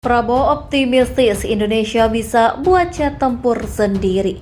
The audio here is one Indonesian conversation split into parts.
Prabowo optimistis Indonesia bisa buat jet tempur sendiri.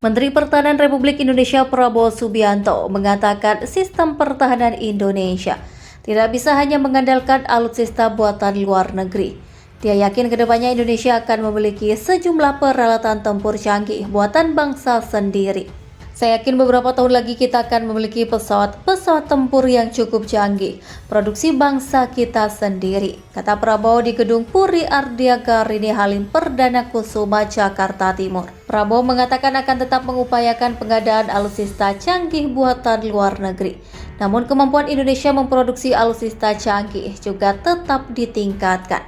Menteri Pertahanan Republik Indonesia Prabowo Subianto mengatakan sistem pertahanan Indonesia tidak bisa hanya mengandalkan alutsista buatan luar negeri. Dia yakin kedepannya Indonesia akan memiliki sejumlah peralatan tempur canggih buatan bangsa sendiri. Saya yakin beberapa tahun lagi kita akan memiliki pesawat tempur yang cukup canggih, produksi bangsa kita sendiri, kata Prabowo di Gedung Puri Ardiaga Rini Halim Perdana Kusuma, Jakarta Timur. Prabowo mengatakan akan tetap mengupayakan pengadaan alutsista canggih buatan luar negeri. Namun kemampuan Indonesia memproduksi alutsista canggih juga tetap ditingkatkan.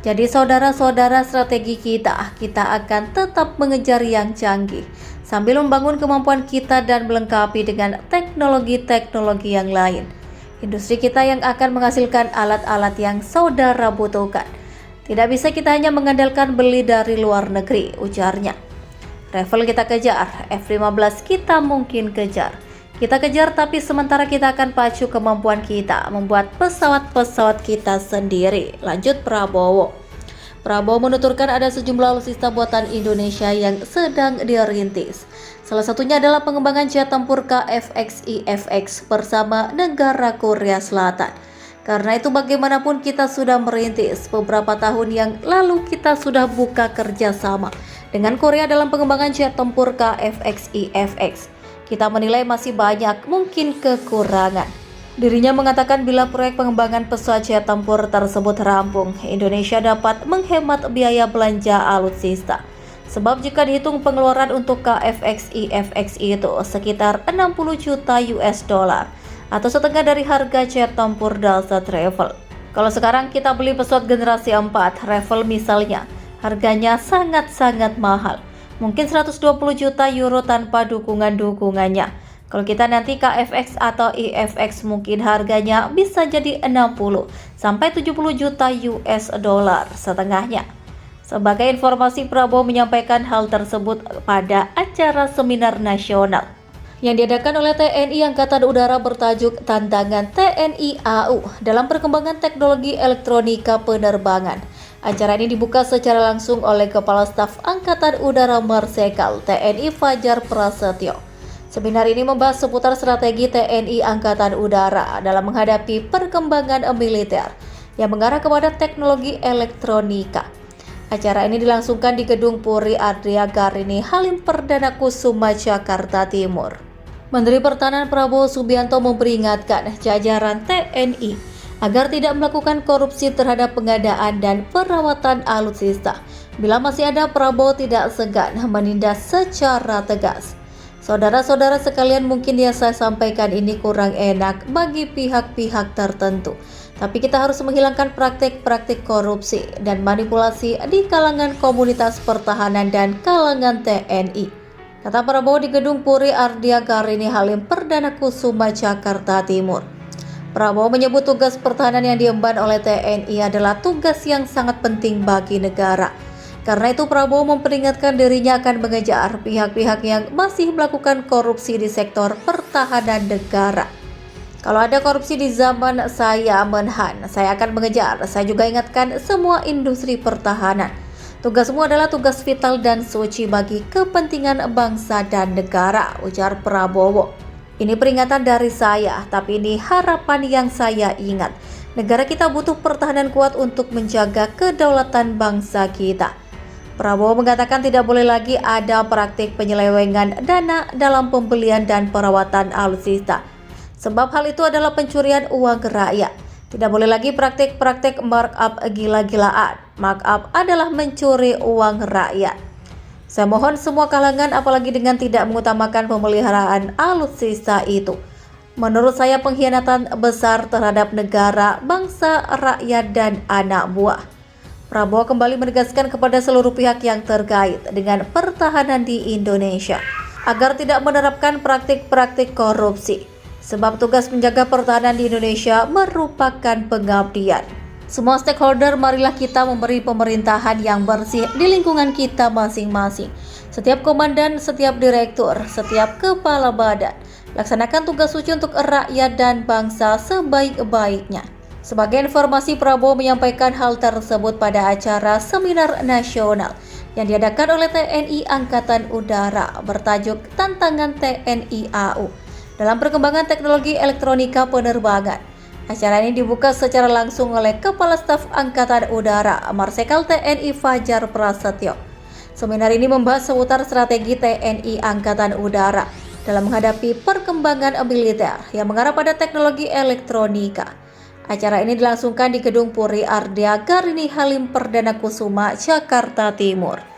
Jadi saudara-saudara, strategi kita akan tetap mengejar yang canggih sambil membangun kemampuan kita dan melengkapi dengan teknologi-teknologi yang lain. Industri kita yang akan menghasilkan alat-alat yang saudara butuhkan. Tidak bisa kita hanya mengandalkan beli dari luar negeri, ujarnya. Rifle kita kejar, F-15 kita mungkin kejar. Kita kejar, tapi sementara kita akan pacu kemampuan kita membuat pesawat-pesawat kita sendiri, lanjut Prabowo. Prabowo menuturkan ada sejumlah alutsista buatan Indonesia yang sedang dirintis. Salah satunya adalah pengembangan jet tempur KFXI-FX bersama negara Korea Selatan. Karena itu bagaimanapun kita sudah merintis. Beberapa tahun yang lalu kita sudah buka kerjasama dengan Korea dalam pengembangan jet tempur KFXI-FX. Kita menilai masih banyak mungkin kekurangan. Dirinya mengatakan bila proyek pengembangan pesawat jet tempur tersebut rampung, Indonesia dapat menghemat biaya belanja alutsista. Sebab jika dihitung pengeluaran untuk KFXI-FX itu sekitar 60 juta US dollar atau setengah dari harga jet tempur Dassault Rifle. Kalau sekarang kita beli pesawat generasi 4, Rifle misalnya, harganya sangat-sangat mahal. Mungkin 120 juta euro tanpa dukungannya. Kalau kita nanti KFX atau IFX mungkin harganya bisa jadi 60 sampai 70 juta US dollar setengahnya. Sebagai informasi, Prabowo menyampaikan hal tersebut pada acara seminar nasional yang diadakan oleh TNI Angkatan Udara bertajuk Tantangan TNI AU dalam perkembangan teknologi elektronika penerbangan. Acara ini dibuka secara langsung oleh Kepala Staf Angkatan Udara Marsikal TNI Fajar Prasetyo. Seminar ini membahas seputar strategi TNI Angkatan Udara dalam menghadapi perkembangan militer yang mengarah kepada teknologi elektronika. Acara ini dilangsungkan di Gedung Puri Ardiaga Rini Halim Perdana Kusuma, Jakarta Timur. Menteri Pertahanan Prabowo Subianto memperingatkan jajaran TNI agar tidak melakukan korupsi terhadap pengadaan dan perawatan alutsista. Bila masih ada, Prabowo tidak segan menindak secara tegas. Saudara-saudara sekalian, mungkin yang saya sampaikan ini kurang enak bagi pihak-pihak tertentu. Tapi kita harus menghilangkan praktik-praktik korupsi dan manipulasi di kalangan komunitas pertahanan dan kalangan TNI, kata Prabowo di Gedung Puri Ardiaga Rini Halim Perdana Kusuma, Jakarta Timur. Prabowo menyebut tugas pertahanan yang diemban oleh TNI adalah tugas yang sangat penting bagi negara. Karena itu Prabowo memperingatkan dirinya akan mengejar pihak-pihak yang masih melakukan korupsi di sektor pertahanan negara. Kalau ada korupsi di zaman saya Menhan, saya akan mengejar. Saya juga ingatkan semua industri pertahanan. Tugasmu adalah tugas vital dan suci bagi kepentingan bangsa dan negara, ujar Prabowo. Ini peringatan dari saya, tapi ini harapan yang saya ingat. Negara kita butuh pertahanan kuat untuk menjaga kedaulatan bangsa kita. Prabowo mengatakan tidak boleh lagi ada praktik penyelewengan dana dalam pembelian dan perawatan alutsista. Sebab hal itu adalah pencurian uang rakyat. Tidak boleh lagi praktik-praktik markup gila-gilaan. Markup adalah mencuri uang rakyat. Saya mohon semua kalangan, apalagi dengan tidak mengutamakan pemeliharaan alutsista itu. Menurut saya pengkhianatan besar terhadap negara, bangsa, rakyat, dan anak buah. Prabowo kembali menegaskan kepada seluruh pihak yang terkait dengan pertahanan di Indonesia agar tidak menerapkan praktik-praktik korupsi. sebab tugas menjaga pertahanan di Indonesia merupakan pengabdian. Semua stakeholder, marilah kita memberi pemerintahan yang bersih di lingkungan kita masing-masing. Setiap komandan, setiap direktur, setiap kepala badan, laksanakan tugas suci untuk rakyat dan bangsa sebaik-baiknya. Sebagai informasi, Prabowo menyampaikan hal tersebut pada acara seminar nasional yang diadakan oleh TNI Angkatan Udara bertajuk Tantangan TNI AU dalam perkembangan teknologi elektronika penerbangan. Acara ini dibuka secara langsung oleh Kepala Staf Angkatan Udara Marsikal TNI Fajar Prasetyo. Seminar ini membahas seputar strategi TNI Angkatan Udara dalam menghadapi perkembangan militer yang mengarah pada teknologi elektronika. Acara ini dilangsungkan di Gedung Puri Ardea Garini Halim Perdana Kusuma, Jakarta Timur.